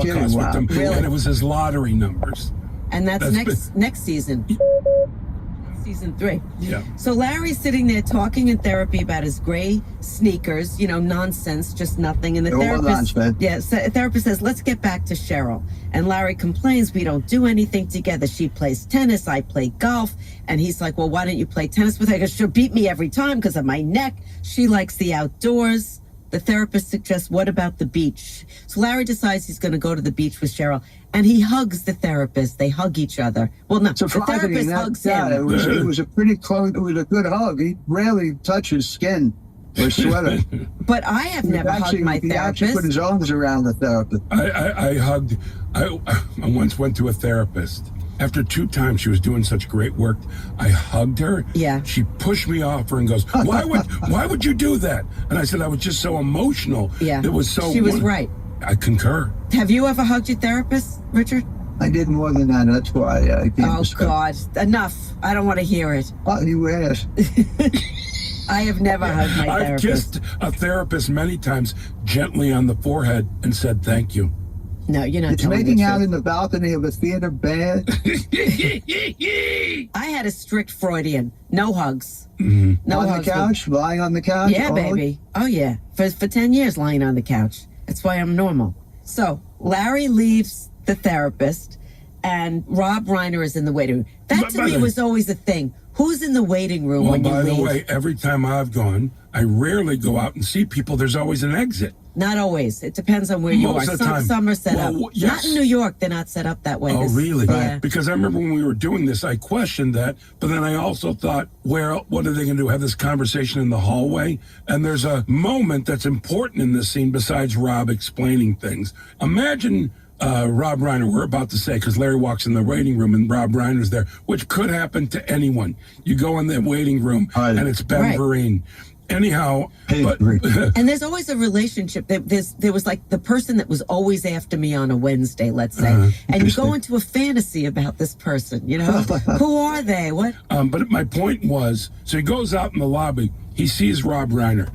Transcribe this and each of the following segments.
Holocaust Wow. with them, Really? and it was his lottery numbers. And that's next season. Season 3. Yeah. So Larry's sitting there talking in therapy about his gray sneakers, nonsense, just nothing. And the therapist says, let's get back to Cheryl. And Larry complains, we don't do anything together. She plays tennis, I play golf. And he's like, well, why don't you play tennis with her? Because she'll beat me every time because of my neck. She likes the outdoors. The therapist suggests, what about the beach? So Larry decides he's going to go to the beach with Cheryl, and he hugs the therapist. They hug each other. Well, no, the therapist hugs him. It was a pretty close, it was a good hug. He rarely touches skin or sweater. But I have never hugged my He actually therapist. put his arms around the therapist. I once went to a therapist. After 2 times she was doing such great work, I hugged her. Yeah. She pushed me off her and goes, why would you do that? And I said, I was just so emotional. Yeah. It was so. She was right. I concur. Have you ever hugged your therapist, Richard? I did more than that. That's why I can't Oh, God. Enough. I don't want to hear it. You asked. I have never hugged my I've therapist. kissed a therapist many times gently on the forehead and said thank you. No, you're not It's telling making the out truth. in the balcony of a theater bad. I had a strict Freudian. No hugs. Mm-hmm. No on hugs. the couch, lying on the couch. Yeah, baby. Oh, yeah. For 10 years lying on the couch. That's why I'm normal. So Larry leaves the therapist, and Rob Reiner is in the waiting room. That to me was always a thing. Who's in the waiting room when you leave? By the way, every time I've gone, I rarely go out and see people. There's always an exit. Not always. It depends on where you Most are. of the time. Some are set up. Yes. Not in New York. They're not set up that way. Oh, really? Yeah. Because I remember when we were doing this, I questioned that, but then I also thought, what are they going to do? Have this conversation in the hallway? And there's a moment that's important in this scene besides Rob explaining things. Imagine Rob Reiner, we're about to say, because Larry walks in the waiting room and Rob Reiner's there, which could happen to anyone. You go in the waiting room and it's Ben Vereen. Anyhow, and there's always a relationship. There was like the person that was always after me on a Wednesday, let's say, and you go into a fantasy about this person. Who are they? What? But my point was, so he goes out in the lobby. He sees Rob Reiner.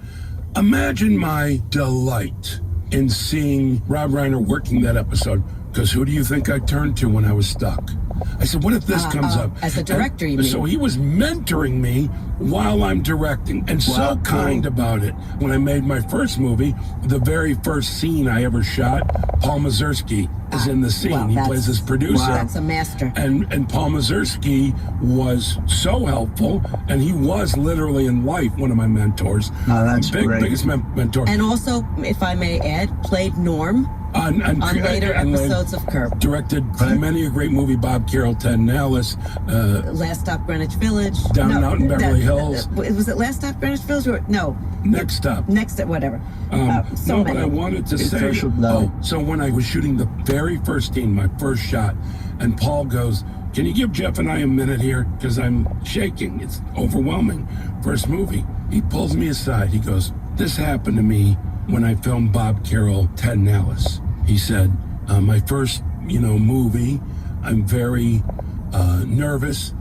Imagine my delight in seeing Rob Reiner working that episode. Because who do you think I turned to when I was stuck? I said, what if this comes up? As a director, you mean? So he was mentoring me while I'm directing, and so kind about it. When I made my first movie, the very first scene I ever shot, Paul Mazursky is in the scene. He plays his producer. Wow, that's a master. And Paul Mazursky was so helpful, and he was literally in life one of my mentors. Oh, that's great. Biggest mentor. And also, if I may add, played Norm. On later episodes of Curb. Directed many a great movie, Bob Carroll, Ted and Alice. Last Stop Greenwich Village. Down and Out in Beverly Hills. Was it Last Stop Greenwich Village? Or, no. Next Stop. Whatever. But I wanted to say, so when I was shooting the very first scene, my first shot, and Paul goes, can you give Jeff and I a minute here? Because I'm shaking. It's overwhelming. First movie. He pulls me aside. He goes, this happened to me when I filmed Bob Carroll, Ted and Alice. He said, my first, movie, I'm very nervous.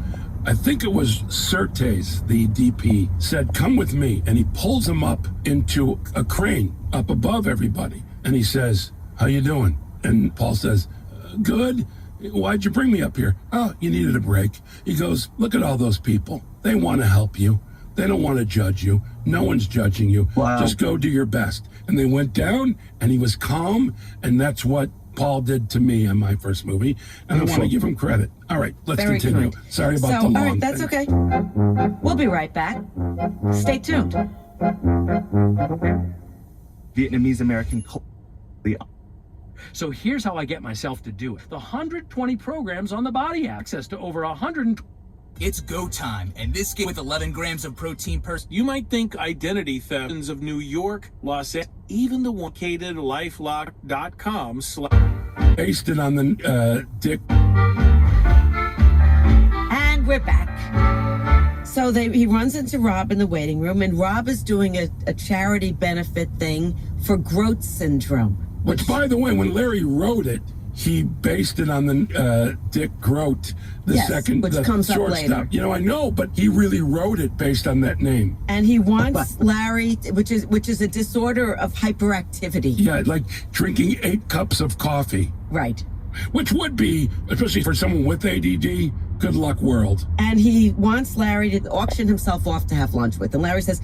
I think it was Surtees, the DP, said, come with me. And he pulls him up into a crane up above everybody. And he says, how you doing? And Paul says, good. Why'd you bring me up here? Oh, you needed a break. He goes, look at all those people. They want to help you. They don't want to judge you. No one's judging you. Wow. Just go do your best. And they went down, and he was calm, and that's what Paul did to me on my first movie, and I want to give him credit. All right, let's continue. Kind. Sorry about the long all right, that's thing. okay. We'll be right back. Stay tuned. Vietnamese American culture. So here's how I get myself to do it. The 120 programs on the body, access to over 120. It's go time, and this game with 11 grams of protein per... You might think identity thefts of New York, Los Angeles, even the one located lifelock.com. Based it on the Dick. And we're back. So he runs into Rob in the waiting room, and Rob is doing a charity benefit thing for Grote syndrome. Which, by the way, when Larry wrote it, he based it on the Dick Groat, the Yes, second, which the comes up shortstop. later. You know, I know, but he really wrote it based on that name. And he wants Larry, which is a disorder of hyperactivity. Yeah, like drinking 8 cups of coffee, Right. which would be, especially for someone with ADD, good luck world. And he wants Larry to auction himself off to have lunch with. And Larry says,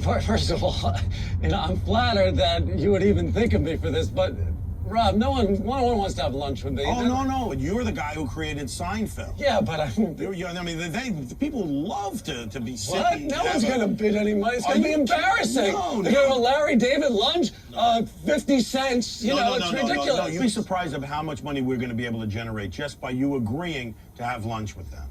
First of all, I'm flattered that you would even think of me for this, but Rob, no one wants to have lunch with me. Oh, no. You're the guy who created Seinfeld. Yeah, but I mean, the people love to be what? silly. No one's going to bid any money. It's going to be embarrassing. No. To go to Larry David lunch, 50 cents, it's ridiculous. No. You'd be surprised of how much money we're going to be able to generate just by you agreeing to have lunch with them.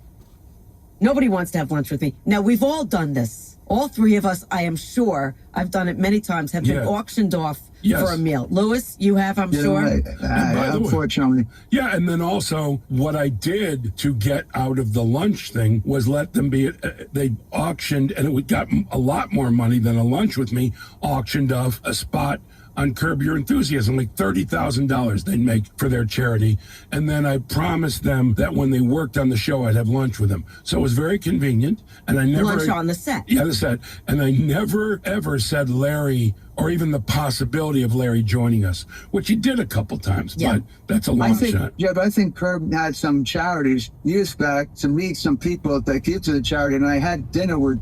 nobody wants to have lunch with me. Now, we've all done this. All 3 of us, I am sure, I've done it many times, have been auctioned off for a meal. Lewis, you have, I'm sure. Right. By the way, Unfortunately. yeah, and then also what I did to get out of the lunch thing was let them be, they auctioned, and it got a lot more money than a lunch with me, auctioned off a spot on Curb Your Enthusiasm, like $30,000 they'd make for their charity. And then I promised them that when they worked on the show, I'd have lunch with them. So it was very convenient. And I never... Lunch on the set. Yeah, the set. And I never, ever said Larry, or even the possibility of Larry joining us, which he did a couple times, but that's a long shot. Yeah, but I think Curb had some charities years back to meet some people that give to the charity. And I had dinner with,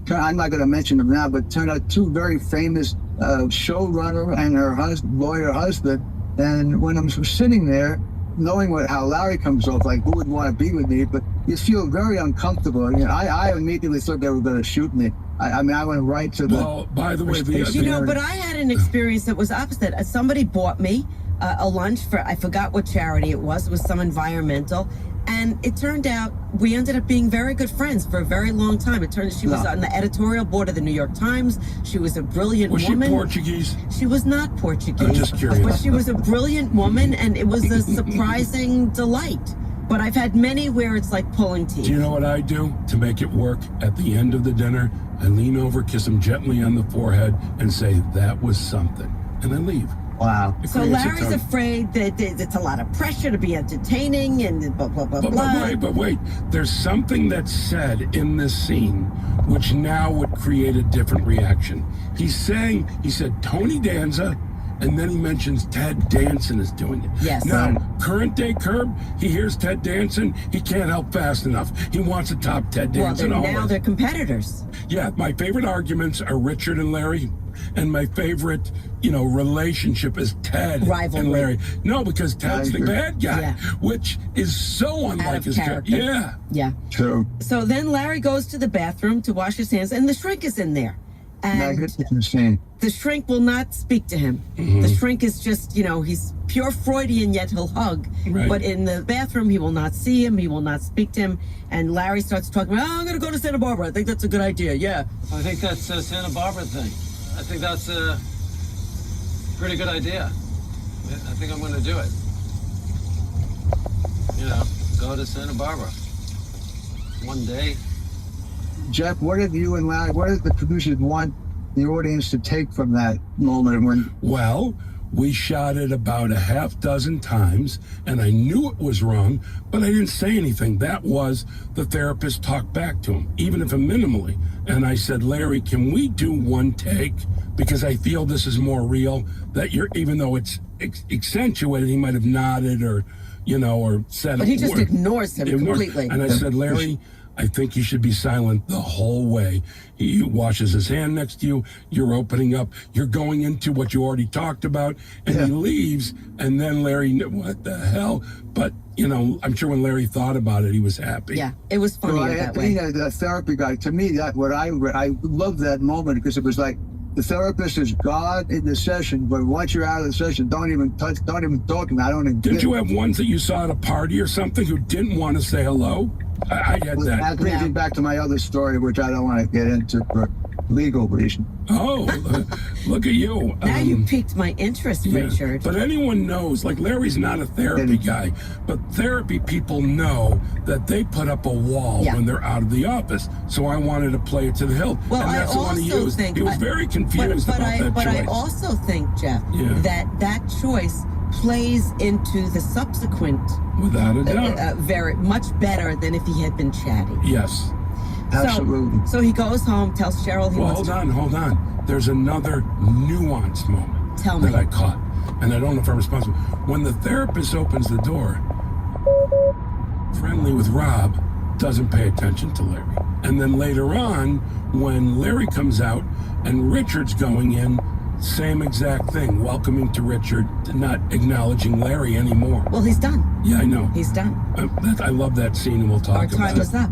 I'm not going to mention them now, but turned out 2 very famous showrunner and her lawyer husband. And when I'm sitting there, knowing how Larry comes off, like who would want to be with me, but you feel very uncomfortable. I immediately thought they were going to shoot me. I went right to the... Well, by the way, but I had an experience that was opposite. Somebody bought me a lunch for, I forgot what charity it was some environmental. And it turned out we ended up being very good friends for a very long time. It turned out she was on the editorial board of the New York Times. She was a brilliant woman. Was she Portuguese? She was not Portuguese. I'm just curious. But she was a brilliant woman, and it was a surprising delight. But I've had many where it's like pulling teeth. Do you know what I do to make it work? At the end of the dinner, I lean over, kiss him gently on the forehead, and say, that was something. And then leave. Wow. So Larry's afraid that it's a lot of pressure to be entertaining and blah, blah, blah, blah. But wait. There's something that's said in this scene which now would create a different reaction. He said Tony Danza, and then he mentions Ted Danson is doing it. Yes. Now, current day Curb, he hears Ted Danson, he can't help fast enough. He wants to top Ted Danson. Well, now they're competitors. Yeah, my favorite arguments are Richard and Larry. And my favorite, relationship is Ted and Larry. No, because Ted's the bad guy, which is so unlike his character. Yeah. Yeah. True. So then Larry goes to the bathroom to wash his hands, and the shrink is in there. And the shrink will not speak to him. Mm-hmm. The shrink is just, he's pure Freudian, yet he'll hug. Right. But in the bathroom, he will not see him. He will not speak to him. And Larry starts talking about, I'm going to go to Santa Barbara. I think that's a good idea. Yeah. I think that's a Santa Barbara thing. I think that's a pretty good idea. I think I'm going to do it. Go to Santa Barbara. One day. Jeff, what did you and Larry, what did the producers want the audience to take from that moment when... Well, we shot it about a half dozen times, and I knew it was wrong, but I didn't say anything. That was the therapist talked back to him, even if minimally. And I said, Larry, can we do one take? Because I feel this is more real, that even though it's accentuated, he might have nodded or said... But he just ignores him completely. And I said, Larry, I think you should be silent the whole way. He washes his hand next to you. You're opening up. You're going into what you already talked about. And he leaves. And then Larry, what the hell? But, I'm sure when Larry thought about it, he was happy. Yeah, it was funny that way. The therapy guy, to me, I love that moment because it was like, the therapist is God in the session, but once you're out of the session, don't even talk. Didn't you have ones that you saw at a party or something who didn't want to say hello? I had that. That brings me back to my other story, which I don't want to get into for legal reasons. Oh, look at you. Now you piqued my interest, Richard. But anyone knows, like Larry's not a therapy guy, but therapy people know that they put up a wall when they're out of the office. So I wanted to play it to the hilt. Well, and that's I the one he also used. think... He was very confused about that choice. But I also think, Jeff, that choice plays into the subsequent Without a doubt. very much better than if he had been chatty. Yes. Absolutely. So he goes home, tells Cheryl he wants Hold on. There's another nuanced moment Tell me. that I caught, and I don't know if I'm responsible. When the therapist opens the door, friendly with Rob, doesn't pay attention to Larry. And then later on, when Larry comes out and Richard's going in, same exact thing, welcoming to Richard, not acknowledging Larry anymore. Well, he's done. Yeah, I know. He's done. I love that scene, and we'll talk Our about time it. is up.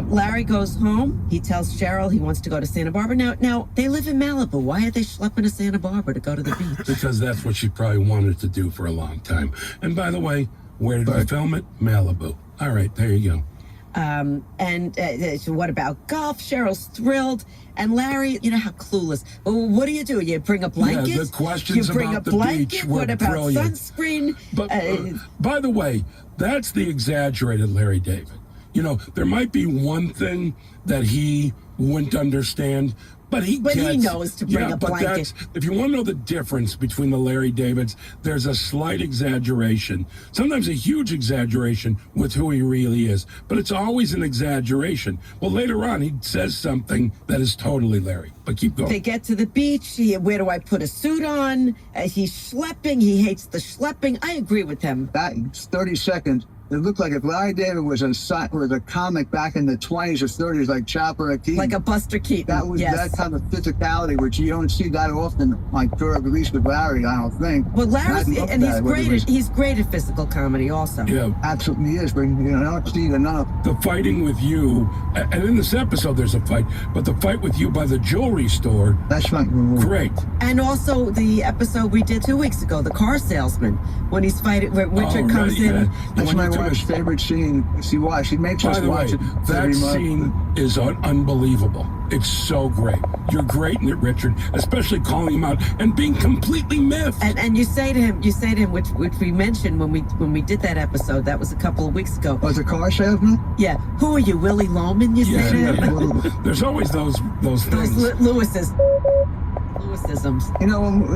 Larry goes home. He tells Cheryl he wants to go to Santa Barbara. Now they live in Malibu. Why are they schlepping to Santa Barbara to go to the beach? Because that's what she probably wanted to do for a long time. And by the way, where did we film it? Malibu. All right, there you go. So what about golf? Cheryl's thrilled. And Larry, you know how clueless. Well, what do? You bring a blanket? Yeah, the questions you bring about a the blanket? beach were What about brilliant. sunscreen? But by the way, that's the exaggerated Larry David. You know, there might be one thing that he wouldn't understand, but he knows to bring a blanket. If you want to know the difference between the Larry Davids, there's a slight exaggeration, sometimes a huge exaggeration with who he really is, but it's always an exaggeration. Well, later on, he says something that is totally Larry, but keep going. They get to the beach. Where do I put a suit on? He's schlepping. He hates the schlepping. I agree with him. That 30 seconds, it looked like if Larry David was a comic back in the 20s or 30s, like Chopper or Keaton. Like a Buster Keaton. That was yes. that kind of physicality, which you don't see that often on Curb, at least with Larry, I don't think. Well, Larry's, and he's he's great at physical comedy also. Yeah. Absolutely is, but you don't see it enough. The fighting with you, and in this episode there's a fight, but the fight with you by the jewelry store, That's right. great. And also the episode we did 2 weeks ago, the car salesman, when he's fighting, when Richard comes in. Yeah. That's When my you come wife's in- favorite scene. She makes By us the watch way, it that every month. scene is unbelievable. It's so great. You're great in it, Richard, especially calling him out and being completely miffed. And you say to him, which we mentioned when we did that episode, that was a couple of weeks ago. Was a car salesman? Yeah, who are you, Willie Loman? You say to him? There's always those Those things. Lewisisms. You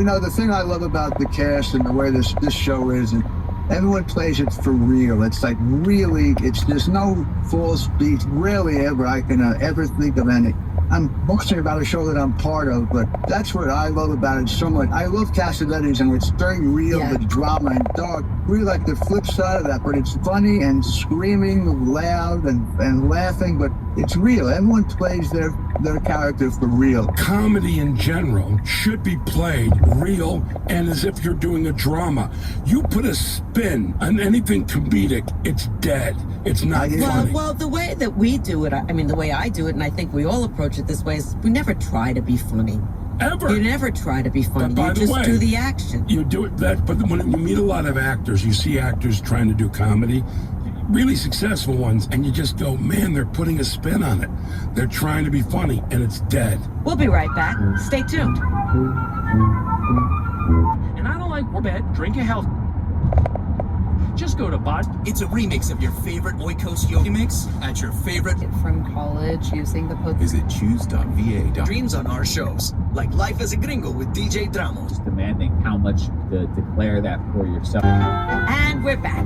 know, the thing I love about the cast and the way this show is, and everyone plays it for real. It's like really, there's no false beats. Rarely ever I can ever think of any. I'm boasting about a show that I'm part of, but that's what I love about it so much. I love Cassavetes, and it's very real, Yeah. the drama and dark. Really like the flip side of that, but it's funny and screaming loud and laughing, but it's real. Everyone plays their character for real. Comedy in general should be played real and as if you're doing a drama. You put a spin on anything comedic, it's dead. It's not funny. Well, the way that we do it, I mean, the way I do it, and I think we all approach it this way, is we never try to be funny. Ever. You never try to be funny. But by You the just way, do the action. You do it but when you meet a lot of actors, you see actors trying to do comedy, really successful ones, and you just go, man, they're putting a spin on it. They're trying to be funny, and it's dead. We'll be right back. Stay tuned. And I don't like bed, drink a health. Just go to Bot. It's a remix of your favorite Oikos Yogi mix at your favorite. From college using the Visit choose.va. Dreams on our shows, like Life as a Gringo with DJ Dramos. Demanding how much to declare that for yourself. And we're back.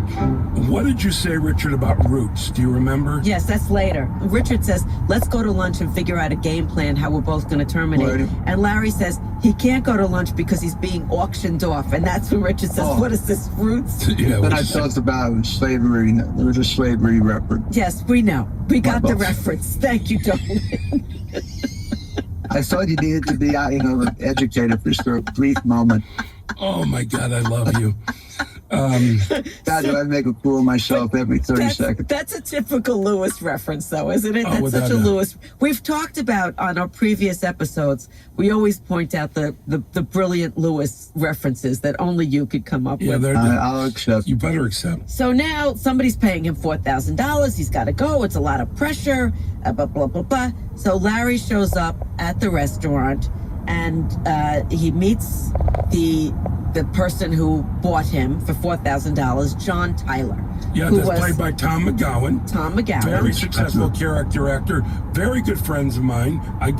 What did you say, Richard, about Roots? Do you remember? Yes, that's later. Richard says, let's go to lunch and figure out a game plan how we're both going to terminate. Right. And Larry says he can't go to lunch because he's being auctioned off. And that's when Richard says, what is this, Roots? Yeah, Then I talked about slavery. There was a slavery reference. Yes, we know. We got the boss. reference. Thank you, Dolan. I thought you needed to be, educated just for a brief moment. Oh my God, I love you. God, I make a fool of myself every 30 seconds. That's a typical Lewis reference, though, isn't it? Oh, That's without such a a doubt. Lewis. We've talked about on our previous episodes. We always point out the brilliant Lewis references that only you could come up Yeah, with. I'll accept. you better accept. So now somebody's paying him $4,000. He's got to go. It's a lot of pressure. Blah blah blah blah. So Larry shows up at the restaurant, and he meets the person who bought him for $4,000, John Tyler. Yeah, who that's was played by Tom McGowan. Tom McGowan. Very successful character actor. Very good friends of mine. I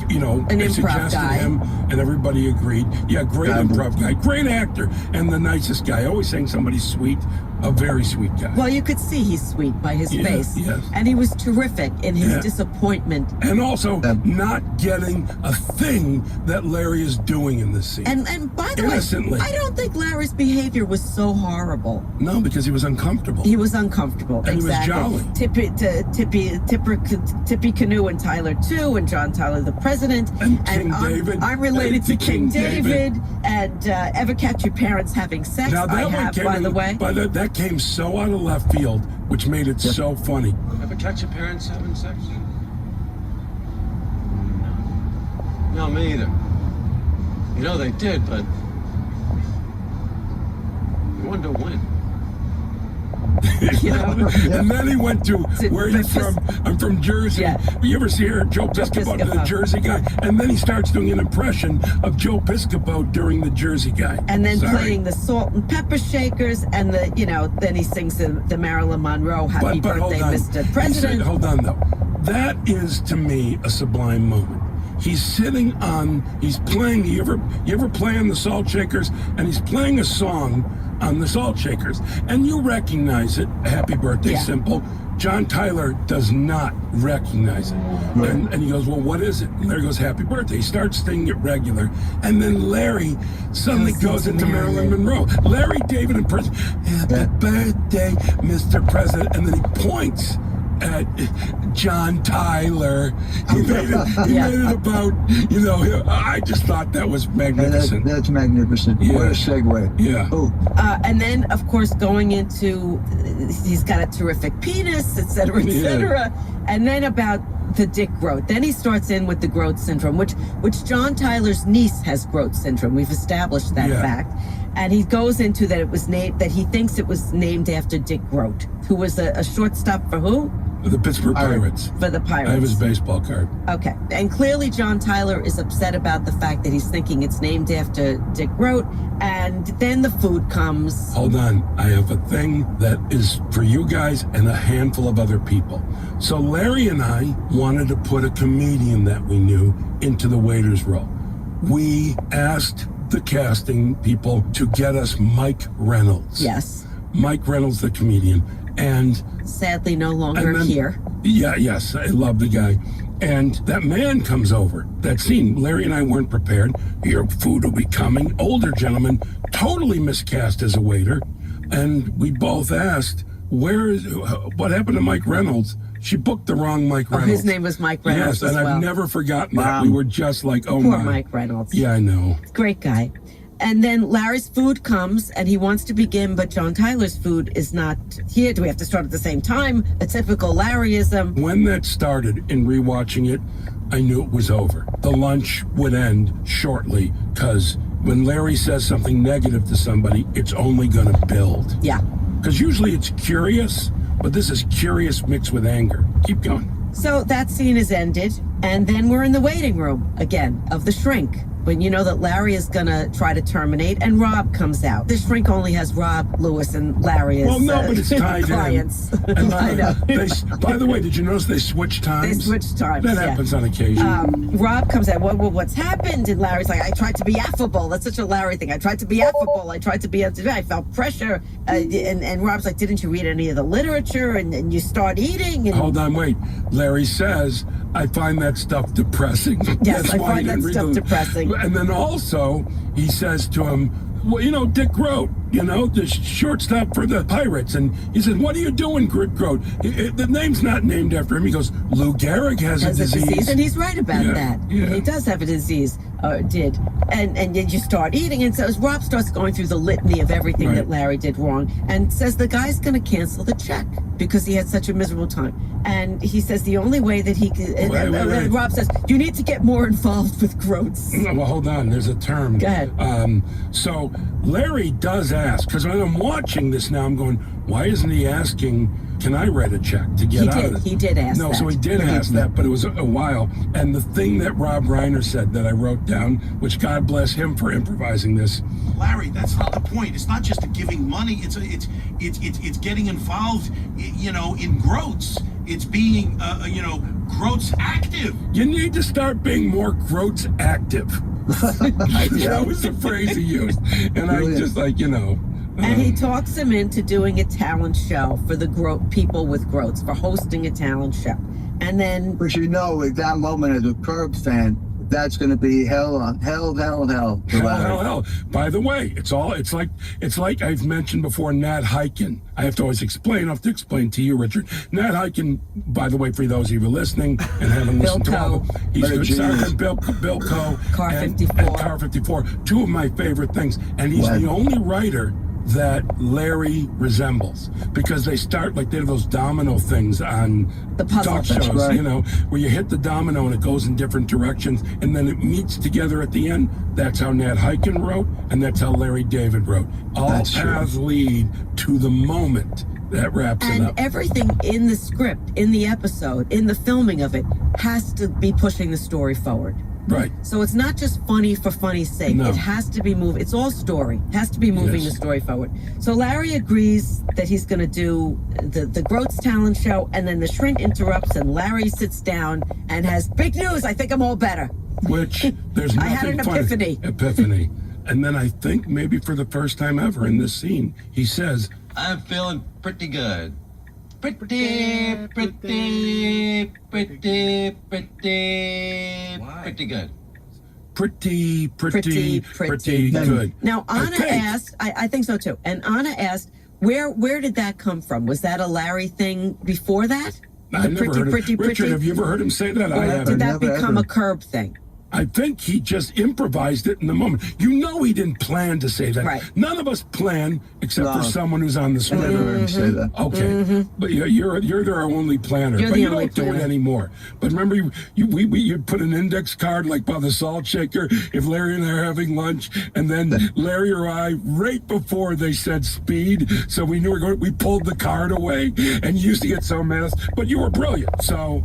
suggested guy. him, and everybody agreed. Yeah, great improv guy. Great actor. And the nicest guy. Always saying somebody's sweet. A very sweet guy. Well, you could see he's sweet by his face. Yes. And he was terrific in his disappointment. And also not getting a thing that Larry is doing in this scene. And by the Innocently. way, I don't think Larry's behavior was so horrible. No, because he was uncomfortable. He was uncomfortable. And exactly. he was jolly. Tippy Canoe and Tyler too, and John Tyler the president. And King David. I'm related to King David. And ever catch your parents having sex? Now that I one have, came by the way. That came so out of left field, which made it so funny. Ever catch your parents having sex? No, me either. You know they did, but you wonder when. And then he went to, where are you from? I'm from Jersey. Yeah. You ever see her, Joe Piscopo, the Jersey guy? And then he starts doing an impression of Joe Piscopo during the Jersey guy. And then playing the salt and pepper shakers, and then he sings the Marilyn Monroe Happy Birthday, Mr. President. Hold on, though. That is, to me, a sublime moment. He's playing, you ever play on the salt shakers? And he's playing a song on the salt shakers. And you recognize it, Happy Birthday, Simple. John Tyler does not recognize it. Right. And he goes, well, what is it? And Larry goes, Happy Birthday. He starts singing it regular. And then Larry suddenly goes into Marilyn Monroe. Larry, David, and President, Happy Birthday, Mr. President. And then he points at John Tyler. He made it about, I just thought that was magnificent. That's magnificent. Yeah. What a segue. Yeah. Oh. And then, of course, going into, he's got a terrific penis, et cetera, et cetera. And then about the Dick Groat. Then he starts in with the Groat syndrome, which John Tyler's niece has Groat syndrome. We've established that fact. And he goes into that that he thinks it was named after Dick Groat, who was a shortstop for who? The Pittsburgh Pirates. For the Pirates. I have his baseball card. Okay. And clearly John Tyler is upset about the fact that he's thinking it's named after Dick Groat. And then the food comes. Hold on. I have a thing that is for you guys and a handful of other people. So Larry and I wanted to put a comedian that we knew into the waiter's role. We asked the casting people to get us Mike Reynolds. Yes. Mike Reynolds, the comedian. And sadly no longer here. Yeah, yes, I love the guy. And that man comes over. That scene, Larry and I weren't prepared. Your food will be coming. Older gentleman, totally miscast as a waiter. And we both asked, what happened to Mike Reynolds? She booked the wrong Mike Reynolds. His name was Mike Reynolds. Yes, and I've never forgotten that. We were just like, oh Poor my. Mike Reynolds. Yeah, I know. Great guy. And then Larry's food comes, and he wants to begin, but John Tyler's food is not here. Do we have to start at the same time? A typical Larryism. When that started, in rewatching it, I knew it was over. The lunch would end shortly, because when Larry says something negative to somebody, it's only going to build. Yeah. Because usually it's curious, but this is curious mixed with anger. Keep going. So that scene is ended, and then we're in the waiting room again of the shrink. When you know that Larry is going to try to terminate, and Rob comes out. The shrink only has Rob, Lewis, and Larry as but it's tied clients. And I know. By the way, did you notice they switched times? They switched times. That happens on occasion. Rob comes out. What's happened? And Larry's like, I tried to be affable. That's such a Larry thing. I tried to be affable. I tried to be. I felt pressure. And Rob's like, didn't you read any of the literature? And you start eating. And hold on, wait. Larry says, I find that stuff depressing. Yes, I find that stuff depressing. And then also, he says to him, well, Dick Groat, the shortstop for the Pirates. And he says, what are you doing, Groat? The name's not named after him. He goes, Lou Gehrig has a disease. And he's right about that. Yeah. He does have a disease, did. And then you start eating. And so as Rob starts going through the litany of everything that Larry did wrong, and says the guy's going to cancel the check because he had such a miserable time. And he says the only way that he can... And Rob says, you need to get more involved with Groats. Well, hold on. There's a term. Go ahead. So Larry does ask, because when I'm watching this now, I'm going, why isn't he asking, can I write a check to get out of it? He did ask that. No, so he did ask that, but it was a while. And the thing that Rob Reiner said that I wrote down, down, which God bless him for improvising this. Larry, that's not the point. It's not just giving money. It's getting involved, in growths. It's being, growths active. You need to start being more growths active. That was the phrase he used. And I just And he talks him into doing a talent show for the people with growths, for hosting a talent show. And then... But at that moment as a Curb fan, that's going to be hell. By the way, it's like I've mentioned before, Nat Hiken. I have to always explain. I have to explain to you, Richard. Nat Hiken, by the way, for those of you listening and haven't listened to all of them, he's good Sergeant Bill Coe. Car 54. And Car 54. Two of my favorite things. And he's the only writer that Larry resembles, because they start like they have those domino things on the puzzle talk shows, where you hit the domino and it goes in different directions and then it meets together at the end. That's how Nat Hiken wrote, and that's how Larry David wrote. All paths lead to the moment that wraps it up. And everything in the script, in the episode, in the filming of it, has to be pushing the story forward. Right. So it's not just funny for funny's sake. No. It has to be moving. It's all story. It has to be moving the story forward. So Larry agrees that he's going to do the Groats talent show, and then the shrink interrupts, and Larry sits down and has big news. I think I'm all better. Which there's nothing I had an funny. epiphany. And then I think maybe for the first time ever in this scene, he says, I'm feeling pretty good. Pretty good. Pretty good. Now, Anna asked, I think so too, and Anna asked, where did that come from? Was that a Larry thing before that? I never heard of Richard, have you ever heard him say that? I haven't. Did that become a Curb thing? I think he just improvised it in the moment. He didn't plan to say that. Right. None of us plan except for someone who's on the script. Never heard him say that. Okay, but you're our only planner. You're but the you only don't do planner. it anymore. But remember, you'd put an index card like by the salt shaker if Larry and I are having lunch, and then Larry or I, right before they said speed, so we knew we pulled the card away, and you used to get so mad. But you were brilliant, so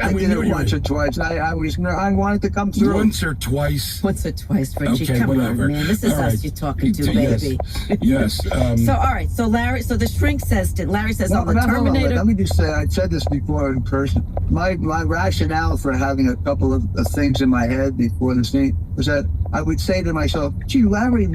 I we did knew it you once or twice. I wanted to come through. once or twice. Once or twice, Richie. Okay, Come whatever. on, man. This is All us right. you're talking to, Yes. baby. Yes. So, all right. So the shrink says, Larry says, No, on the hold on. Terminator. Let me just say, I said this before in person. My rationale for having a couple of things in my head before the scene was that I would say to myself, gee, Larry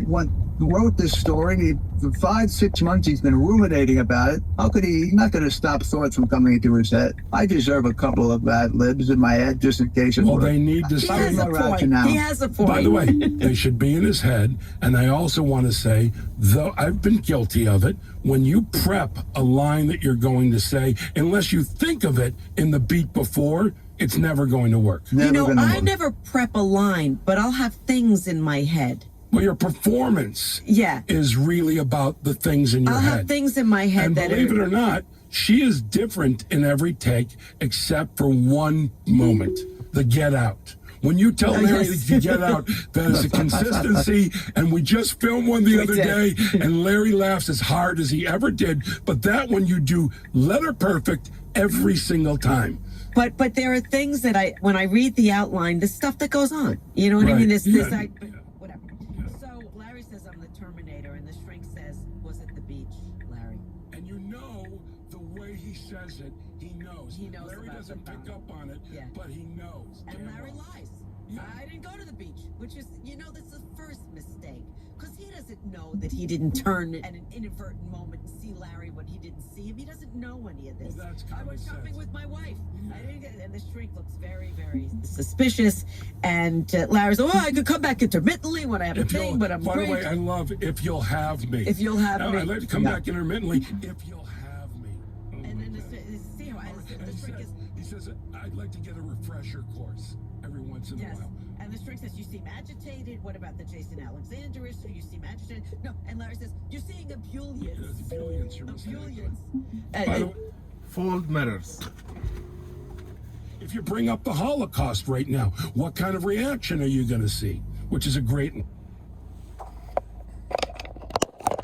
wrote this story. For 5-6 months, he's been ruminating about it. How could he's not going to stop thoughts from coming into his head. I deserve a couple of ad libs in my head just in case. Well, they need to He say has a point. He has a point. By the way, they should be in his head. And I also want to say, though I've been guilty of it, when you prep a line that you're going to say, unless you think of it in the beat before, it's never going to work. I never prep a line, but I'll have things in my head. Well, your performance is really about the things in your I'll head. have things in my head and that believe it or not, she is different in every take except for one moment, the get out. When you tell Larry to get out, that is a consistency, and we just filmed one the other day, and Larry laughs as hard as he ever did, but that one you do letter perfect every single time. But there are things that when I read the outline, the stuff that goes on. You know what I mean? Whatever. So Larry says, I'm the Terminator, and the shrink says, was it the beach, Larry? And the way he says it, he knows. Larry doesn't pick up on it, but he knows. And Larry lies. I didn't go to the beach, which is, that's the first mistake. Because he doesn't know that he didn't turn at an inadvertent moment and see Larry when he didn't see him. He doesn't know any of this. Well, that's I went shopping sense. with my wife. And the shrink looks very, very suspicious. And Larry's, I could come back intermittently when I have a thing, but I'm By great. the way, I love if you'll have me. If you'll have me. I'd like to come back intermittently if you'll have me. And then the shrink is... He says, I'd like to get a refresher course every once in a while. And the shrink says, you seem agitated. What about the Jason Alexander issue? You seem agitated. No, and Larry says, you're seeing ebullience. Ebullience, you're Ebullience. By the way, fold mirrors. If you bring up the Holocaust right now, what kind of reaction are you going to see? Which is a great one.